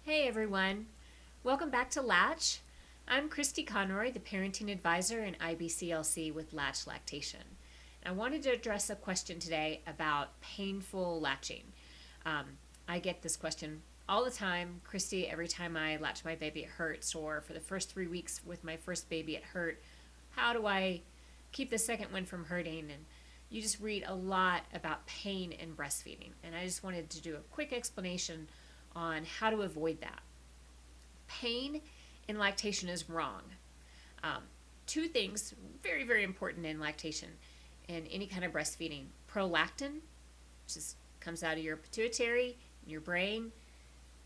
Hey everyone, welcome back to Latch. I'm Christy Conroy, the Parenting Advisor in IBCLC with Latch Lactation. I wanted to address a question today about painful latching. I get this question all the time. Christy, every time I latch my baby it hurts, or for the first 3 weeks with my first baby it hurt. How do I keep the second one from hurting? And you just read a lot about pain in breastfeeding, and I just wanted to do a quick explanation on how to avoid that. Pain in lactation is wrong. Two things very, very important in lactation and any kind of breastfeeding. Prolactin, which comes out of your pituitary, your brain,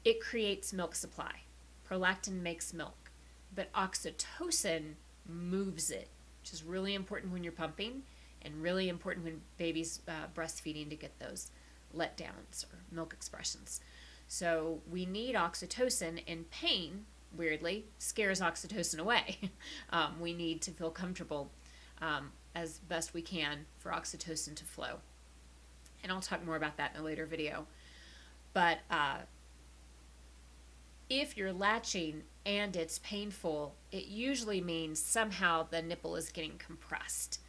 it creates milk supply. Prolactin makes milk, but oxytocin moves it, which is really important when you're pumping and really important when baby's breastfeeding to get those letdowns or milk expressions. So we need oxytocin, and pain, weirdly, scares oxytocin away. We need to feel comfortable as best we can for oxytocin to flow. And I'll talk more about that in a later video. But if you're latching and it's painful, it usually means somehow the nipple is getting compressed.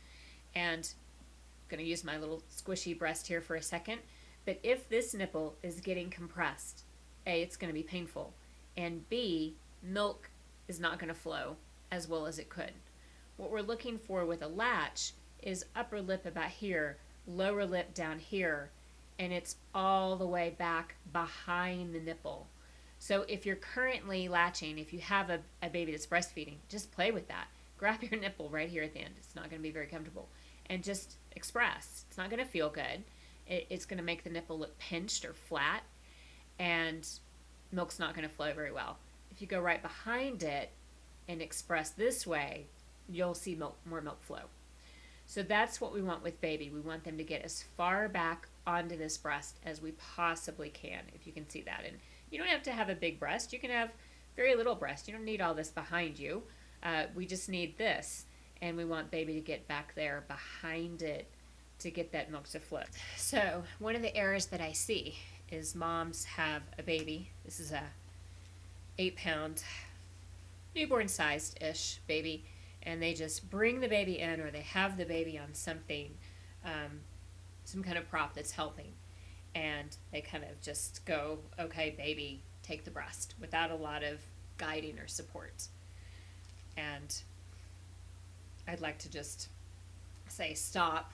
And I'm going to use my little squishy breast here for a second. But if this nipple is getting compressed, A, it's going to be painful, and B, milk is not going to flow as well as it could. What we're looking for with a latch is upper lip about here, lower lip down here, and it's all the way back behind the nipple. So if you're currently latching, if you have a baby that's breastfeeding, just play with that. Grab your nipple right here at the end. It's not going to be very comfortable. And just express. It's not going to feel good. It's going to make the nipple look pinched or flat, and milk's not going to flow very well. If you go right behind it and express this way, you'll see more milk flow. So that's what we want with baby. We want them to get as far back onto this breast as we possibly can, if you can see that. And you don't have to have a big breast. You can have very little breast. You don't need all this behind you. We just need this, and we want baby to get back there behind it to get that milk to flow. So one of the errors that I see is moms have a baby. This is a 8-pound newborn sized-ish baby, and they just bring the baby in, or they have the baby on something, some kind of prop that's helping, and they kind of just go, okay, baby, take the breast, without a lot of guiding or support. And I'd like to just say stop.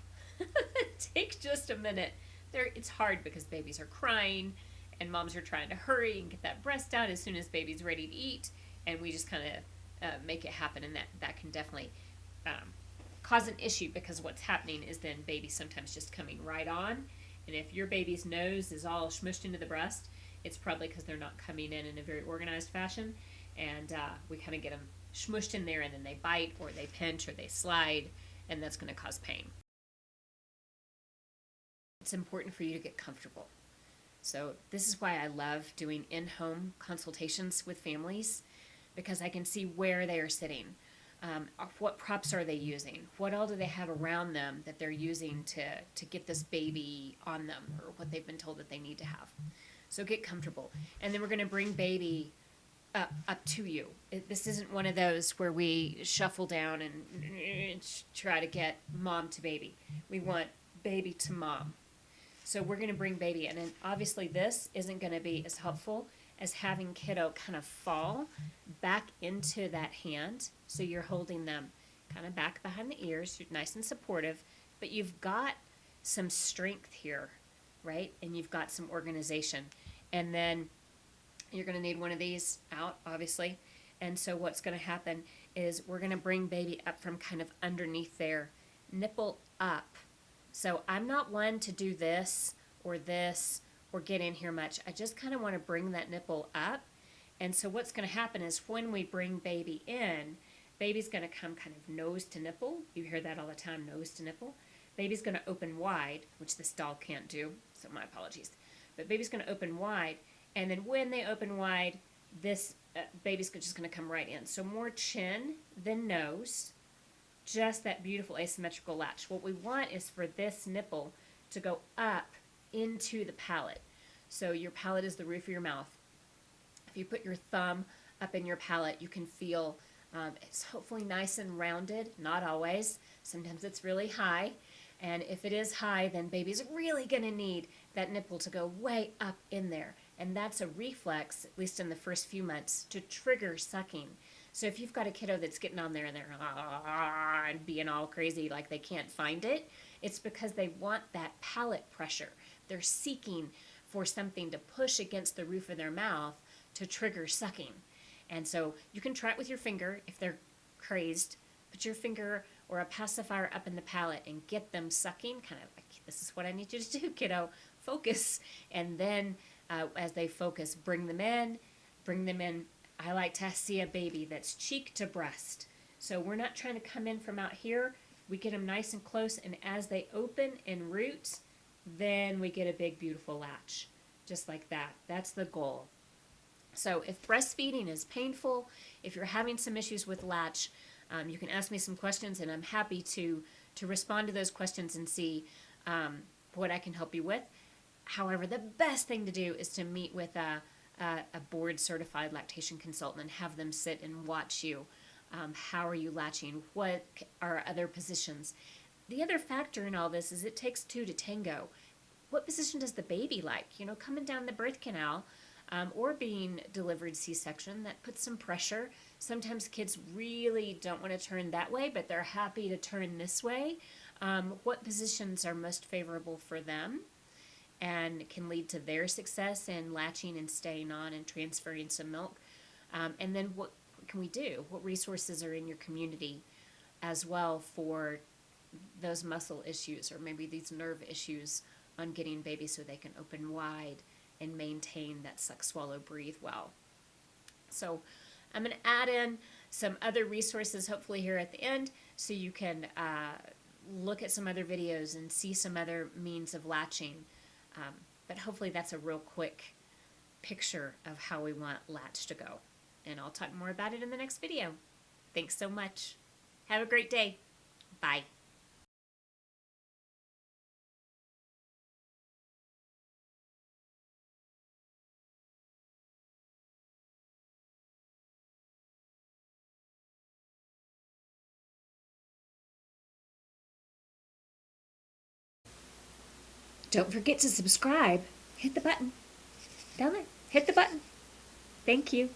Take just a minute. It's hard because babies are crying and moms are trying to hurry and get that breast out as soon as baby's ready to eat, and we just kind of make it happen, and that can definitely cause an issue, because what's happening is then baby sometimes just coming right on, and if your baby's nose is all smushed into the breast, it's probably because they're not coming in a very organized fashion, and we kind of get them smushed in there, and then they bite or they pinch or they slide, and that's going to cause pain. It's important for you to get comfortable. So this is why I love doing in-home consultations with families, because I can see where they are sitting. What props are they using? What all do they have around them that they're using to get this baby on them, or what they've been told that they need to have. So get comfortable. And then we're going to bring baby up to you. This isn't one of those where we shuffle down and try to get mom to baby. We want baby to mom. So we're going to bring baby in, and obviously this isn't going to be as helpful as having kiddo kind of fall back into that hand. So you're holding them kind of back behind the ears. You're nice and supportive, but you've got some strength here, right? And you've got some organization. And then you're going to need one of these out, obviously. And so what's going to happen is we're going to bring baby up from kind of underneath there, nipple up. So I'm not one to do this or get in here much. I just kind of want to bring that nipple up. And so what's going to happen is when we bring baby in, baby's going to come kind of nose to nipple. You hear that all the time, nose to nipple. Baby's going to open wide, which this doll can't do, so my apologies. But baby's going to open wide, and then when they open wide, this baby's just going to come right in. So more chin than nose. Just that beautiful asymmetrical latch. What we want is for this nipple to go up into the palate. So your palate is the roof of your mouth. If you put your thumb up in your palate, you can feel it's hopefully nice and rounded, not always. Sometimes it's really high. And if it is high, then baby's really going to need that nipple to go way up in there. And that's a reflex, at least in the first few months, to trigger sucking. So if you've got a kiddo that's getting on there and they're and being all crazy like they can't find it, it's because they want that palate pressure. They're seeking for something to push against the roof of their mouth to trigger sucking. And so you can try it with your finger if they're crazed. Put your finger or a pacifier up in the palate and get them sucking, kind of like, this is what I need you to do, kiddo. Focus. And then as they focus, bring them in. Bring them in. I like to see a baby that's cheek to breast. So we're not trying to come in from out here. We get them nice and close, and as they open and root, then we get a big, beautiful latch. Just like that. That's the goal. So if breastfeeding is painful, if you're having some issues with latch, you can ask me some questions, and I'm happy to respond to those questions and see what I can help you with. However, the best thing to do is to meet with a board-certified lactation consultant and have them sit and watch you. How are you latching? What are other positions? The other factor in all this is it takes two to tango. What position does the baby like? You know, coming down the birth canal, or being delivered C-section, that puts some pressure. Sometimes kids really don't want to turn that way, but they're happy to turn this way. What positions are most favorable for them and can lead to their success in latching and staying on and transferring some milk? And then what can we do? What resources are in your community as well for those muscle issues or maybe these nerve issues on getting babies so they can open wide and maintain that suck, swallow, breathe well. So I'm going to add in some other resources hopefully here at the end so you can look at some other videos and see some other means of latching. But hopefully that's a real quick picture of how we want latch to go. And I'll talk more about it in the next video. Thanks so much. Have a great day. Bye. Don't forget to subscribe. Hit the button. Down there. Hit the button. Thank you.